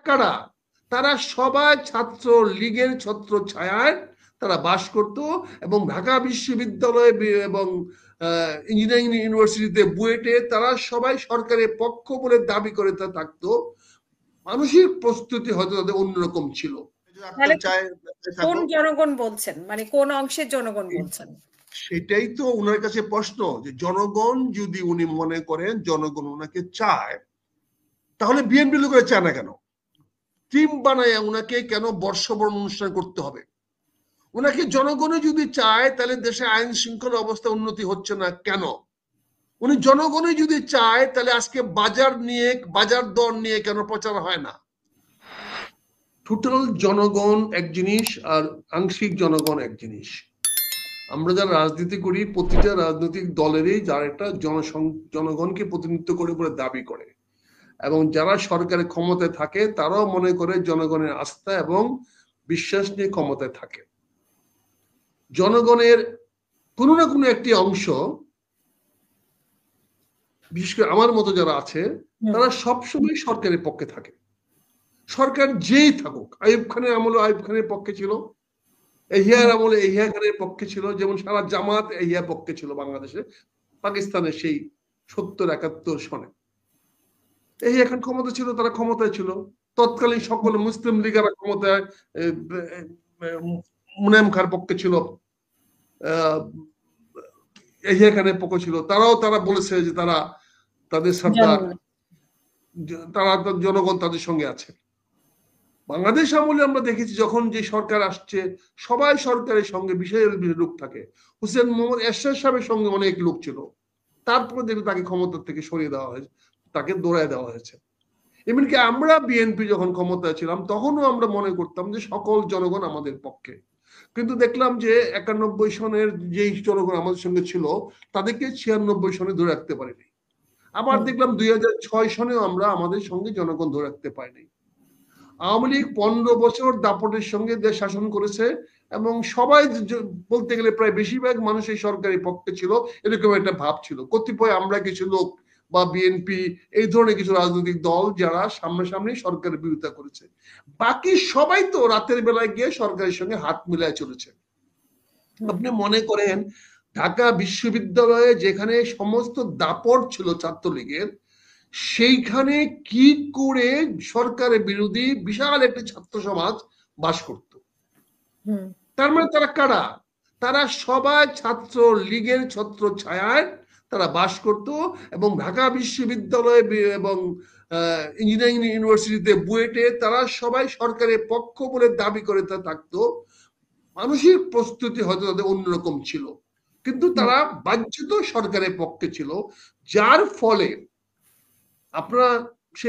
কারা? তারা সবাই ছাত্র লীগের ছত্র ছায়ায় তারা বাস করত এবং ঢাকা বিশ্ববিদ্যালয়ে এবং ইঞ্জিনিয়ারিং ইউনিভার্সিটিতে বুয়েটে তারা সবাই সরকারের পক্ষ বলে দাবি করে থাকতো। মানসিক প্রস্তুতি হয়তো তাদের অন্যরকম ছিল। কোন জনগণ বলছেন, মানে কোন অংশের জনগণ বলছেন? সেটাই তো ওনার কাছে প্রশ্ন, যে জনগণ যদি উনি মনে করেন জনগণ ওনাকে চায়, তাহলে বিএনপি লোকেরা চায় না কেন? টিম বানায় ওনাকে কেন বর্ষবরণ অনুষ্ঠান করতে হবে? ওনাকে জনগণে যদি চায় তাহলে দেশে আইন শৃঙ্খলা অবস্থা উন্নতি হচ্ছে না কেন? উনি জনগণে যদি চায় তাহলে আজকে বাজার দর নিয়ে কেন প্রচার হয় না? টোটাল জনগণ এক জিনিস আর আংশিক জনগণ এক জিনিস। আমরা যারা রাজনীতি করি, প্রতিটা রাজনৈতিক দলেরই যারা একটা জনগণকে প্রতিনিধিত্ব করে বলে দাবি করে, এবং যারা সরকারের ক্ষমতায় থাকে তারাও মনে করে জনগণের আস্থা এবং বিশ্বাস নিয়ে ক্ষমতায় থাকে। জনগণের কোনো না কোনো একটি অংশ, বিশেষ করে আমার মতো যারা আছে, তারা সবসময় সরকারের পক্ষে থাকে। সরকার যেই থাকুক, আইয়ুব খানের আমলে আইয়ুব খানের পক্ষে ছিল, এহিয়ার আমলে এহিয়া খানের পক্ষে ছিল, যেমন সারা জামাত এহিয়ার পক্ষে ছিল বাংলাদেশে, পাকিস্তানের সেই 70-71 সনে। এই এখন ক্ষমতা ছিল, তারা ক্ষমতায় ছিল। তৎকালীন সকল মুসলিম লীগেরা ক্ষমতায় মুনায়েম খার পক্ষে ছিল, এহিয়া খানের পক্ষ ছিল। তারা বলেছে যে তারা তাদের সরকার, তারা জনগণ তাদের সঙ্গে আছে। বাংলাদেশ আমলে আমরা দেখেছি যখন যে সরকার আসছে, সবাই সরকারের সঙ্গে বিশেষ লোক থাকে। হুসেন মোহাম্মদ এরশাদ সাহেবের সঙ্গে অনেক লোক ছিল, তারপরে তাকে ক্ষমতা থেকে সরিয়ে দেওয়া হয়েছে, তাকে দৌড়ায় দেওয়া হয়েছে। এমনকি আমরা বিএনপি যখন ক্ষমতায় ছিলাম তখনও আমরা মনে করতাম যে সকল জনগণ আমাদের পক্ষে, কিন্তু দেখলাম যে 91 সনের যেই জনগণ আমাদের সঙ্গে ছিল তাদেরকে 96 সনে ধরে রাখতে পারিনি। আবার দেখলাম 2006 সনেও আমরা আমাদের সঙ্গে জনগণ ধরে রাখতে পারিনি। আওয়ামী লীগ 15 বছর দাপটের সঙ্গে দেশ শাসন করেছে এবং সবাই বলতে গেলে প্রায় বেশিরভাগ মানুষ এই সরকারের পক্ষে ছিল, এরকম একটা ভাব ছিল। কতিপয় আমরা কিছু লোক বা বিএনপি এই ধরনের কিছু রাজনৈতিক দল যারা সামনাসামনি সরকারের বিরোধিতা করেছে, বাকি সবাই তো রাতের বেলায় গিয়ে সরকারের সঙ্গে হাত মিলায় চলেছে। আপনি মনে করেন ঢাকা বিশ্ববিদ্যালয়ে যেখানে সমস্ত দাপট ছিল ছাত্রলীগের, সেইখানে কি করে সরকারের বিরোধী বিশাল একটি ছাত্র সমাজ বাস করত? তার মানে তারা কারা? তারা সবাই ছাত্র লীগের ছত্র ছায়ায় তারা বাস করত এবং ঢাকা বিশ্ববিদ্যালয়ে এবং ইঞ্জিনিয়ারিং ইউনিভার্সিটিতে বুয়েটে তারা সবাই সরকারের পক্ষ বলে দাবি করে থাকতো। মানসিক প্রস্তুতি হয়তো তাদের অন্যরকম ছিল, কিন্তু তারা বাহ্যত সরকারের পক্ষে ছিল, যার ফলে আপনারা সে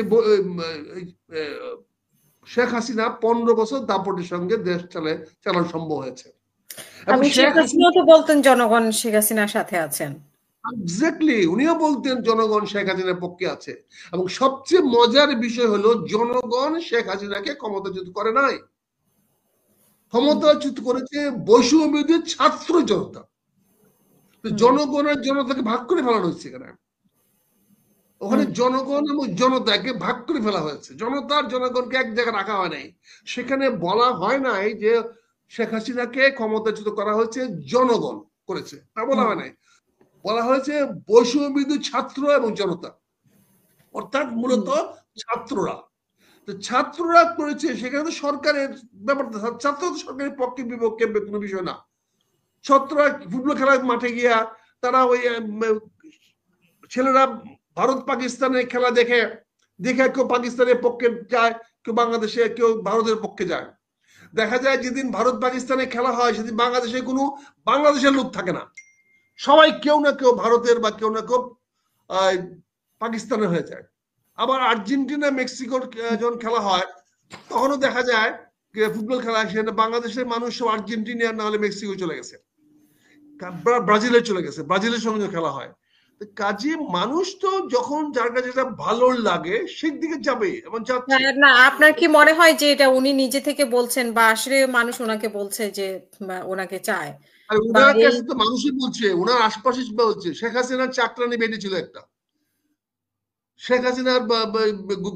শেখ হাসিনা 15 বছর দাপটের সঙ্গে দেশ চালানো সম্ভব হয়েছে। শেখ হাসিনা তো বলতেন জনগণ শেখ হাসিনার সাথে আছেন। এক্স্যাক্টলি, উনিও বলতেন জনগণ শেখ হাসিনার পক্ষে আছে। এবং সবচেয়ে মজার বিষয় হলো জনগণ শেখ হাসিনাকে ক্ষমতাচ্যুত করে নাই, ক্ষমতাচ্যুত করেছে বৈষম্যবিরোধী ছাত্র জনতা। জনগণের জনতাকে ভাগ করে ফেলানো হচ্ছে এখানে। ওখানে জনগণ এবং জনতাকে ভাগ করে ফেলা হয়েছে, জনতার জনগণকে এক জায়গায় রাখা হয় নাই। সেখানে বলা হয় নাই যে শেখ হাসিনাকে ক্ষমতাচ্যুত করা হয়েছে জনগণ করেছে, তা বলা হয় নাই। বলা হয়েছে বৈষম্যবিরোধী ছাত্র এবং জনতা, অর্থাৎ মূলত ছাত্ররা। তো ছাত্ররা করেছে, সেখানে তো সরকারের ব্যাপারটা, ছাত্র তো সরকারের পক্ষে বিপক্ষে কোনো বিষয় না। ছাত্ররা ফুটবল খেলার মাঠে গিয়া তারা ওই ছেলেরা ভারত পাকিস্তানের খেলা দেখে কেউ পাকিস্তানের পক্ষে যায়, কেউ বাংলাদেশে, কেউ ভারতের পক্ষে যায়। দেখা যায় যেদিন ভারত পাকিস্তানের খেলা হয় সেদিন বাংলাদেশে কোনো বাংলাদেশের লোক থাকে না, সবাই কেউ না কেউ ভারতের বা কেউ না কেউ পাকিস্তানের হয়ে যায়। আবার আর্জেন্টিনা মেক্সিকোর যখন খেলা হয় তখনও দেখা যায় ফুটবল খেলা সেখানে বাংলাদেশের মানুষ সব আর্জেন্টিনা না হলে মেক্সিকো চলে গেছে, ব্রাজিলে চলে গেছে, ব্রাজিলের সঙ্গে খেলা হয়। কাজে মানুষ তো যখন যার কাছে যেটা ভালো লাগে সেই দিকে যাবে এবং যাচ্ছে না। আপনার কি মনে হয় যে এটা উনি নিজে থেকে বলছেন বা আসলে মানুষ ওনাকে বলছে যে ওনাকে চায়? আর ওনার কাছে তো মানুষই বলছে, ওনার আশপাশে বলছে। শেখ হাসিনার চাকরানি বেটি ছিল একটা, শেখ হাসিনার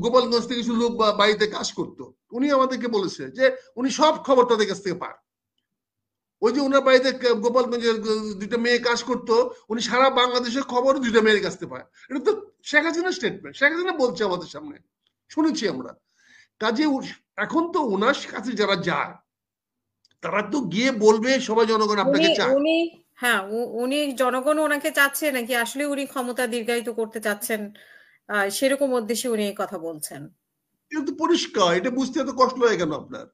গোপালগঞ্জ থেকে কিছু লোক বাড়িতে কাজ করতো, উনি আমাদেরকে বলেছে যে উনি সব খবর তাদের কাছ থেকে পান। ওই যে ওনার বাড়িতে গোপালগঞ্জের দুইটা মেয়ে কাজ করতো, উনি সারা বাংলাদেশের খবর দুইটা মেয়ের কাছ থেকে পায়। এটা তো শেখ হাসিনার স্টেটমেন্ট, শেখ হাসিনা বলছে আমাদের সামনে, শুনেছি আমরা। কাজে এখন তো ওনার কাছে যারা যায় তারা তো গিয়ে বলবে সবাই জনগণ উনি আপনাকে চায়। উনি হ্যাঁ উনি জনগণ ওনাকে চাচ্ছে নাকি আসলে উনি ক্ষমতা দীর্ঘায়িত করতে চাচ্ছেন, সেরকম উদ্দেশ্যে উনি এই কথা বলছেন? এটা তো পরিষ্কার, এটা বুঝতে এত কষ্ট হয় কেন আপনার?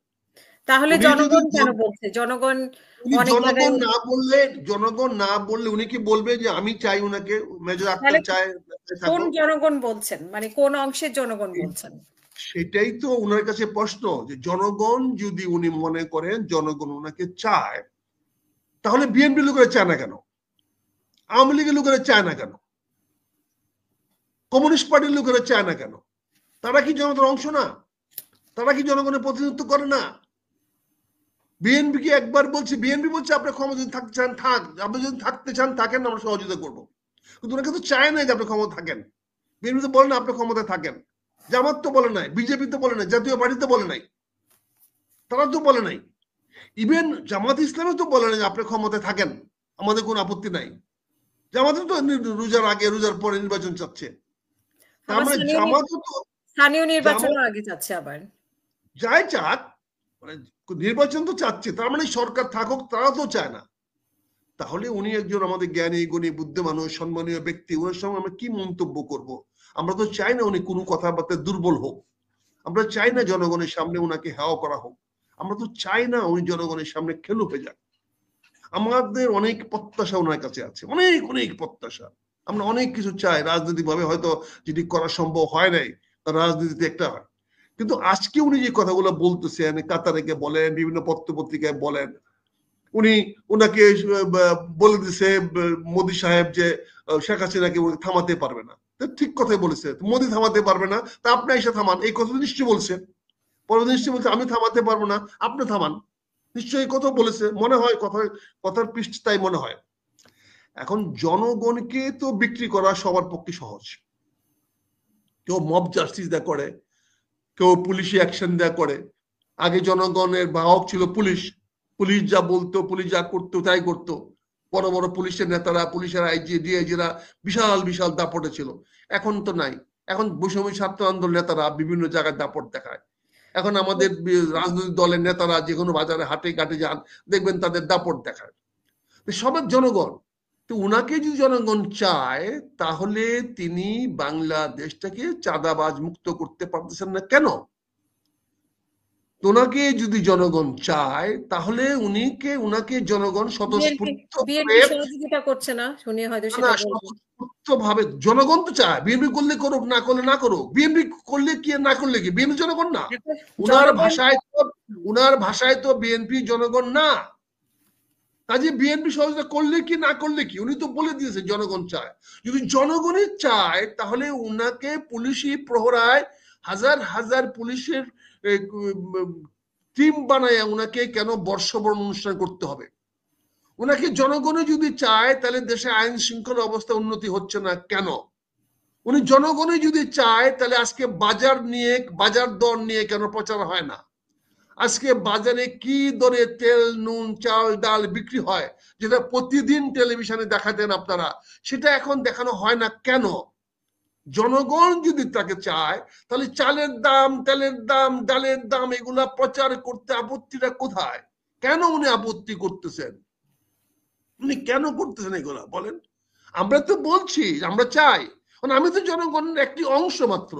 তাহলে উনি যদি জনগণ কেন বলছে? জনগণ উনি অনেক জায়গায় জনগণ না বললে উনি কি বলবে যে আমি চাই উনাকে, মেজর তাহলে আক্তার চায় কোন থাকো? জনগণ বলছেন, মানে কোন অংশের জনগণ বলছেন? সেটাই তো ওনার কাছে প্রশ্ন, যে জনগণ যদি উনি মনে করেন জনগণ ওনাকে চায়, তাহলে বিএনপি লোকেরা চায় না কেন? আওয়ামী লীগের লোকেরা চায় না কেন? কমিউনিস্ট পার্টির লোকেরা চায় না কেন? তারা কি জনগণের অংশ না? তারা কি জনগণের প্রতিনিধিত্ব করে না? বিএনপি কি একবার বলছে, বিএনপি বলছে আপনি ক্ষমতা যদি থাকতে চান থাক, আপনি যদি থাকতে চান থাকেন, আমরা সহযোগিতা করবো। কিন্তু ওনাকে তো চায় না যে আপনি ক্ষমতা থাকেন। বিএনপি তো বলে না আপনি ক্ষমতায় থাকেন, জামাত তো বলে নাই, বিজেপি তো বলে নাই, জাতীয় পার্টি তো বলে নাই, তারা তো বলে নাই। ইভেন জামাত ইসলামে তো বলে নাই যে আপনি ক্ষমতায় থাকেন, আমাদের কোনো আপত্তি নাই। জামাতে তো রোজার আগে রোজার পরে নির্বাচন চাচ্ছে। তার আবার মানে জামাতও তো, স্থানীয় জামাত নির্বাচনও আগে যাচ্ছে আবার। যাই চাক, মানে নির্বাচন তো চাচ্ছে, তার মানে সরকার থাকুক তারা তো চায় না। তাহলে উনি একজন আমাদের জ্ঞানী গুণী বুদ্ধিমান সম্মানীয় ব্যক্তি, ওনার সঙ্গে আমরা কি মন্তব্য করব? আমরা তো চাই না উনি কোনো কথাবার্তা দুর্বল হোক, আমরা চাই না জনগণের সামনে উনাকে হেওয়া করা হোক, আমরা তো চাই না উনি জনগণের সামনে খেলু হয়ে যাক। আমাদের অনেক প্রত্যাশা ওনার কাছে আছে, অনেক অনেক প্রত্যাশা। আমরা অনেক কিছু চাই রাজনৈতিক ভাবে, হয়তো যেটি করা সম্ভব হয় নাই, রাজনীতিতে একটা হয়। কিন্তু আজকে উনি যে কথাগুলো বলতেছেন, কাতারেকে বলেন, বিভিন্ন পত্র পত্রিকায় বলেন, উনি ওনাকে বলে দিছে মোদী সাহেব যে শেখ হাসিনাকে থামাতে পারবে না। ঠিক কথাই বলেছে, মোদী থামাতে পারবে না, তা আপনি এসে থামান, এই কথা নিশ্চয়ই বলছেন। পরে নিশ্চয়ই বলছে আমি থামাতে পারবো না, আপনি থামান। নিশ্চয়ই কথা বলেছে, মনে হয় কথার পৃষ্ঠ তাই মনে হয়। এখন জনগণকে তো বিক্রি করা সবার পক্ষে সহজ। কেউ মব জাস্টিস দেয়া করে, কেউ পুলিশি অ্যাকশন দেয়া করে। আগে জনগণের বাহক ছিল পুলিশ, পুলিশ যা বলতো, পুলিশ যা করতো তাই করতো। বড় বড় পুলিশের নেতারা, পুলিশের আইজি ডিআইজিরা বিশাল বিশাল দাপটে ছিল। এখন তো নাই। এখন বৈষম্য ছাত্র আন্দোলন নেতারা বিভিন্ন জায়গায় দাপট দেখায়। এখন আমাদের রাজনৈতিক দলের নেতারা যে কোনো বাজারে হাটে ঘাটে যান, দেখবেন তাদের দাপট দেখায়। সবার জনগণ তো উনাকে যদি জনগণ চায়, তাহলে তিনি বাংলাদেশটাকে চাঁদাবাজ মুক্ত করতে পারতেছেন না কেন? ওনাকে যদি জনগণ চায়, তাহলে উনাকে জনগণ স্বতঃস্ফূর্ত বিএনপি ভাবে, সহযোগিতা করছে না, শুনে হয়তো না সেটা বলবো। স্বতঃস্ফূর্ত ভাবে জনগণ তো চায়, বিএনপি করলে করুক, না করলে না করুক। বিএনপি করলে কি না করলে কি, বিএনপি জনগণ না? এখন উনার জনগণ ভাষায় তো বিএনপি জনগণ না। কাজে বিএনপি সহযোগিতা করলে কি না করলে কি, উনি তো বলে দিয়েছে জনগণ চায়। যদি জনগণই চায়, তাহলে উনাকে পুলিশি প্রহরায় হাজার হাজার পুলিশের টিম বানায় উনাকে কেন বর্ষবরণ অনুষ্ঠান করতে হবে? উনাকে জনগণে যদি চায়, তাহলে দেশে আইন শৃঙ্খলা অবস্থা উন্নতি হচ্ছে না কেন? উনি জনগণে যদি চায়, তাহলে আজকে বাজার দর নিয়ে কেন প্রচার হয় না? আজকে বাজারে কি দরে তেল, নুন, চাল, ডাল বিক্রি হয়, যেটা প্রতিদিন টেলিভিশনে দেখাতেন আপনারা, সেটা এখন দেখানো হয় না কেন? জনগণ যদি তাকে চায়, তাহলে চালের দাম, তেলের দাম, ডালের দাম এগুলা প্রচার করতে আপত্তিটা কোথায়? কেন উনি আপত্তি করতেছেন? উনি কেন করতেছেন এগুলা বলেন? আমরা তো বলছি আমরা চাই, আমি তো জনগণের একটি অংশ মাত্র।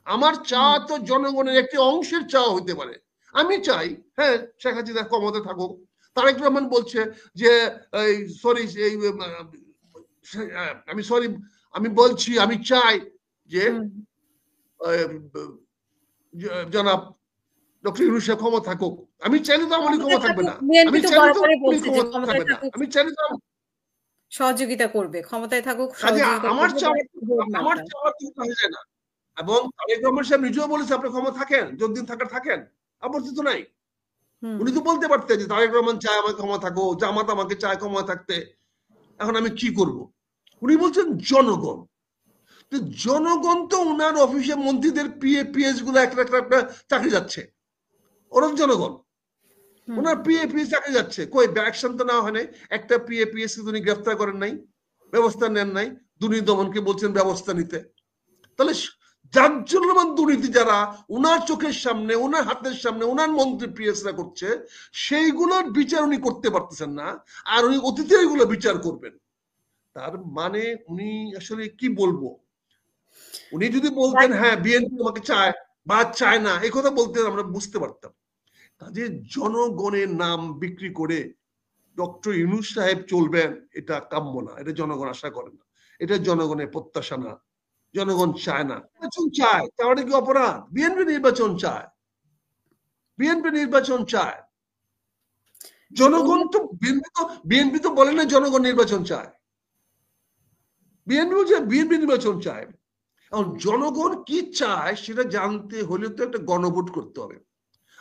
আমার চাওয়া তো জনগণের একটি অংশের চাওয়া হইতে পারে। আমি চাই হ্যাঁ শেখ হাসিনা ক্ষমতা থাকুক। তারেক রহমান বলছে যে সরি, আমি সরি, আমি বলছি আমি চাই যে জনাব ডক্টর ইউনূস সাহেব ক্ষমতা থাকুক। আমি চাইলে তো আমলি ক্ষমতা থাকবে না, বিএনপি আমি তো চাইলে তো বরাবরই আমলি বলছে যে ক্ষমতা ক্ষমতায় থাকবে না, থাকুক, আমি চাইলে তো। সহযোগিতা করবে, ক্ষমতায় থাকুক কাজে সহযোগিতা আমার করবে, চাওয়া, ভোট আমার মার্কা। চাওয়া কিন্তু হয়ে যায় না। এবং তারেক রহমান সাহেব নিজেও বলেছে আপনি ক্ষমতা থাকেন, যতদিন থাকার থাকেন, আপত্তি তো নাই। উনি তো বলতে পারতেন যে তারেক রহমান চায় আমাকে ক্ষমতা থাকো, জামাত আমাকে চায় ক্ষমতা থাকতে, এখন আমি কি করব? উনি বলছেন জনগণ। তো জনগণ তো ওনার অফিসে মন্ত্রীদের পিএস গুলো একটা একটা চাকরি যাচ্ছে, ওরা জনগণ, ওনার পিএস চাকরি যাচ্ছে, কই অ্যাকশন তো নেওয়া হয় নাই, একটা পিএস উনি গ্রেফতার করেন নাই, ব্যবস্থা নেন নাই, দুর্নীতি দমনকে বলছেন ব্যবস্থা নিতে। তাহলে জাজ্জল্যমান দুর্নীতি যারা ওনার চোখের সামনে, ওনার হাতের সামনে ওনার মন্ত্রী পিএসরা করছে, সেইগুলোর বিচার উনি করতে পারতেছেন না, আর উনি অতীতের এগুলো বিচার করবেন। তার মানে উনি আসলে কি বলবো, উনি যদি বলতেন হ্যাঁ বিএনপি আমাকে চায় বা চায় না, এই কথা বলতেন আমরা বুঝতে পারতাম। কাজে জনগণের নাম বিক্রি করে ডক্টর ইউনূস সাহেব চলবেন, এটা কাম্য না, এটা জনগণ আশা করে না, এটা জনগণের প্রত্যাশা না, জনগণ চায় না। নির্বাচন চায়, তাহলে কি অপরাধ? বিএনপি নির্বাচন চায়, বিএনপি নির্বাচন চায়, জনগণ তো বিএনপি তো বলে না জনগণ নির্বাচন চায়, বিএনপি নির্বাচন চায়। এখন জনগণ কি চায় সেটা জানতে হলে তো একটা গণভোট করতে হবে,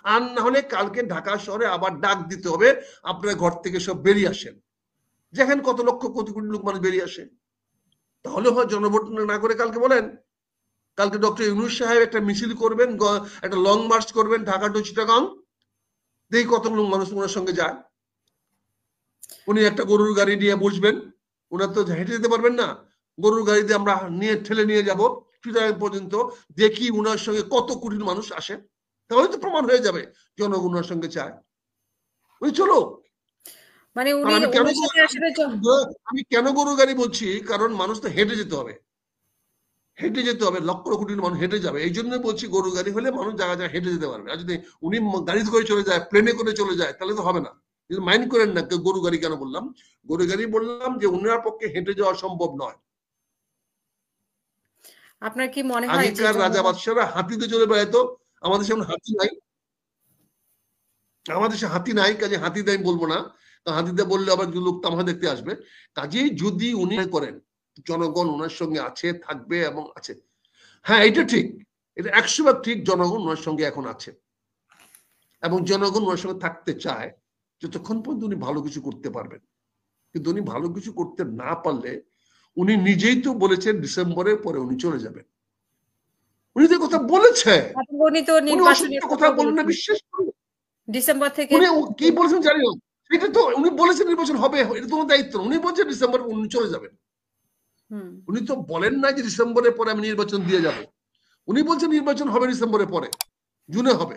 আর না হলে কালকে ঢাকা শহরে আবার ডাক দিতে হবে আপনার ঘর থেকে সব বেরিয়ে আসেন, যেখানে কত লক্ষ কোটি কোটি লোক মানুষ বেরিয়ে আসে। তাহলে হয় জনভোট না করে কালকে বলেন, কালকে ডক্টর ইউনূস সাহেব একটা মিছিল করবেন, একটা লং মার্চ করবেন ঢাকা টু চিটাগাং, দেখি কত লোক মানুষ ওনার সঙ্গে যায়। উনি একটা গরুর গাড়ি নিয়ে বসবেন, ওনার তো হেঁটে যেতে পারবেন না, গরুর গাড়িতে আমরা ঠেলে নিয়ে যাব চিটাগাং পর্যন্ত, দেখি ওনার সঙ্গে কত কোটি মানুষ আসে, তাহলে তো প্রমাণ হয়ে যাবে জনগণ ওনার সঙ্গে চায়। ওই চলো। মানে উনি আমি কেন গরুর গাড়ি বলছি, কারণ মানুষ তো হেঁটে যেতে হবে, হেঁটে যেতে হবে, লক্ষ কোটি মানুষ হেঁটে যাবে, এই জন্য বলছি গরু গাড়ি হলে মানুষ জায়গা জায়গায় হেঁটে যেতে পারবে। আর যদি উনি গাড়িতে করে চলে যায়, প্লেনে করে চলে যায়, তাহলে তো হবে না। মাইন্ড করেন না গরু গাড়ি কেন বললাম, গরু গাড়ি বললাম যে উনার পক্ষে হেঁটে যাওয়া সম্ভব নয়। আপনার কি মনে হয় আগেকার রাজা বাদশাহরা হাতিতে চলে বেড়াইতো, আমাদের সামনে হাতি নাই, আমাদের দেশে হাতি নাই, কাজে হাতিতে আমি বলবো না, হাতিতে বললে আবার লোক তামাশা দেখতে আসবে। কাজেই যদি উনি করেন জনগণ ওনার সঙ্গে আছে, থাকবে এবং আছে, হ্যাঁ এটা ঠিক, এটা 100% ঠিক, জনগণ ওনার সঙ্গে এখন আছে এবং জনগণ ওনার সঙ্গে থাকতে চায় যতক্ষণ পর্যন্ত উনি ভালো কিছু করতে পারবেন। কিন্তু উনি ভালো কিছু করতে না পারলে, উনি নিজেই তো বলেছেন ডিসেম্বরের পরে উনি চলে যাবেন, উনি যে কথা বলেছে, উনি অসত্য কথা বলেন না, বিশ্বাস করুন। ডিসেম্বর থেকে উনি কি বলেছেন জানি না, এটা তো উনি বলেছেন নির্বাচন হবে, এটা তো দায়িত্ব, উনি বলছেন ডিসেম্বর উনি চলে যাবেন। উনি তো বলেন না যে ডিসেম্বরের পরে আমি নির্বাচন দিয়ে যাব, উনি বলছেন নির্বাচন হবে ডিসেম্বরের পরে, জুনে হবে,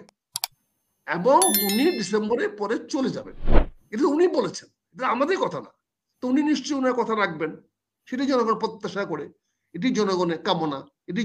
এবং উনি ডিসেম্বরের পরে চলে যাবেন, এটা উনি বলেছেন, এটা আমাদের কথা না। তো উনি নিশ্চয়ই ওনার কথা রাখবেন, সেটাই জনগণ প্রত্যাশা করে, এটি জনগণের কামনা, এটি